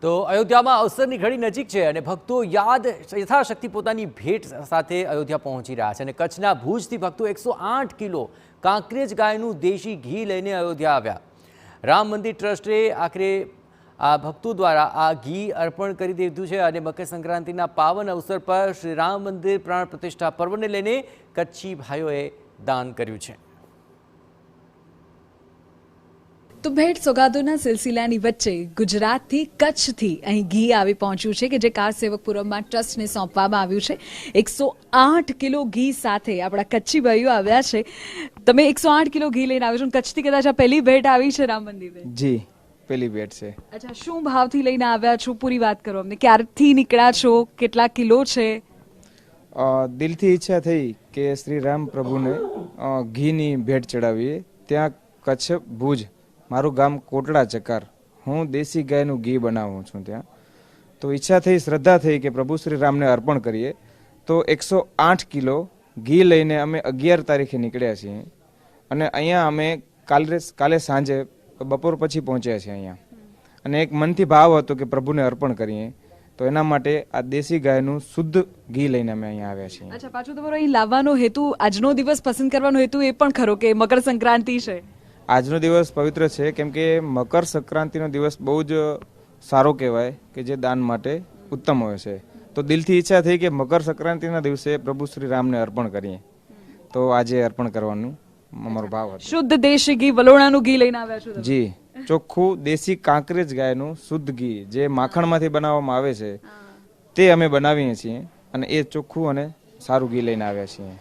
તો અયોધ્યામાં અવસરની ઘડી નજીક છે અને ભક્તો યથાશક્તિ પોતાની ભેટ સાથે અયોધ્યા પહોંચી રહ્યા છે અને કચ્છના ભુજથી ભક્તો 108 કિલો કાંકરેજ ગાયનું દેશી ઘી લઈને અયોધ્યા આવ્યા। રામ મંદિર ટ્રસ્ટે આખરે આ ભક્તો દ્વારા આ ઘી અર્પણ કરી દીધું છે અને મકર સંક્રાંતિના પાવન અવસર પર શ્રી રામ મંદિર પ્રાણ પ્રતિષ્ઠા પર્વને લઈને કચ્છી ભાઈઓએ દાન કર્યું છે। તો ભેટ સોગાદોના સિલસિલાની વચ્ચે ગુજરાતથી કચ્છથી અહીં ઘી આવી પહોંચ્યું છે કે જે કાર સેવકપુરમમાં ટ્રસ્ટને સોંપવામાં આવ્યું છે। 108 કિલો ઘી સાથે આપણા કચ્છી ભાઈઓ આવ્યા છે। તમે 108 કિલો ઘી લઈને આવ્યો છો, કચ્છથી કદાચ આ પહેલી ભેટ આવી છે રામ મંદિરે? જી, પહેલી ભેટ છે। અચ્છા, શું ભાવથી લઈને આવ્યા છો? પૂરી વાત કરો અમને। ક્યારથી નીકળ્યા છો? કેટલા કિલો છે? દિલથી ઈચ્છા થઈ કે શ્રી રામ પ્રભુને ઘીની ભેટ ચડાવીએ। ત્યાં કચ્છ ભુજ, મારું ગામ કોટડા ચકાર, હું દેશી ગાયનું ઘી બનાવું છું ત્યાં। તો ઈચ્છા થઈ, શ્રદ્ધા થઈ કે પ્રભુ શ્રી રામને અર્પણ કરીએ। તો 108 કિલો ઘી લઈને અમે 11 તારીખે નીકળ્યા છીએ અને અહીંયા અમે કાલે સાંજે બપોર પછી પહોંચ્યા છીએ અહીંયા। અને એક મનથી ભાવ હતો કે પ્રભુને અર્પણ કરીએ, તો એના માટે આ દેશી ગાયનું શુદ્ધ ઘી લઈને અમે અહીંયા આવ્યા છીએ। અચ્છા, પાછું તમારો અહીં લાવવાનો હેતુ, આજનો દિવસ પસંદ કરવાનો હેતુ એ પણ ખરો કે મકર સંક્રાંતિ છે? આજનો દિવસ પવિત્ર છે કેમ કે મકર સંક્રાંતિનો દિવસ બહુ જ સારો કહેવાય કે જે દાન માટે ઉત્તમ હોય છે। તો દિલથી ઈચ્છા થઈ કે મકર સંક્રાંતિના દિવસે પ્રભુ શ્રી રામને અર્પણ કરીએ, તો આજે અર્પણ કરવાનું અમારો ભાવ હતો। શુદ્ધ દેશી ઘી, વલોણાનું ઘી લઈને આવ્યા છો? જી, ચોખ્ખું દેશી કાંકરેજ ગાયનું શુદ્ધ ઘી જે માખણમાંથી બનાવવામાં આવે છે તે અમે બનાવીએ છીએ અને એ ચોખ્ખું અને સારું ઘી લઈને આવ્યા છીએ।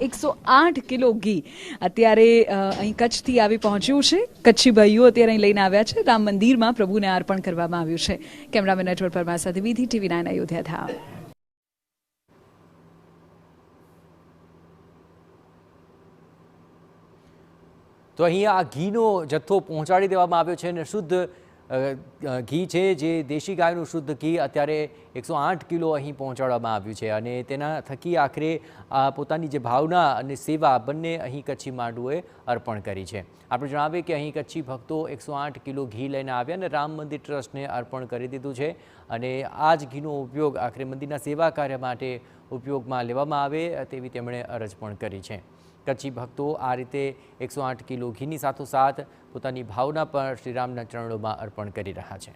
108 કિલો ઘી અત્યારે અહીં કચ્છથી આવી પહોંચ્યું છે। કચ્છી ભાઈઓ અત્યારે અહીં લઈને આવ્યા છે। રામ મંદિરમાં પ્રભુને અર્પણ કરવામાં આવ્યું છે। કેમેરામેન નેટવર્ક પરમાર સાથે વિધિ, TV9 અયોધ્યા થા। તો અહીંયા આ ઘીનો જથ્થો પહોંચાડી દેવામાં આવ્યો છે અને શુદ્ધ ઘી છે, જે દેશી ગાયનું શુદ્ધ ઘી અત્યારે 108 કિલો અહીં પહોંચાડવામાં આવ્યું છે અને તેના થકી આખરે પોતાની જે ભાવના અને સેવા બંને અહીં કચ્છી માંડુઓએ અર્પણ કરી છે। આપણે જણાવીએ કે અહીં કચ્છી ભક્તો 108 કિલો ઘી લઈને આવ્યા અને રામ મંદિર ટ્રસ્ટને અર્પણ કરી દીધું છે અને આ જ ઘીનો ઉપયોગ આખરે મંદિરના સેવા કાર્ય માટે ઉપયોગમાં લેવામાં આવે તેવી તેમણે અરજ પણ કરી છે। કચ્છી ભક્તો આ રીતે 108 કિલો ઘીની સાથોસાથ પોતાની ભાવના પણ શ્રીરામના ચરણોમાં અર્પણ કરી રહ્યા છે।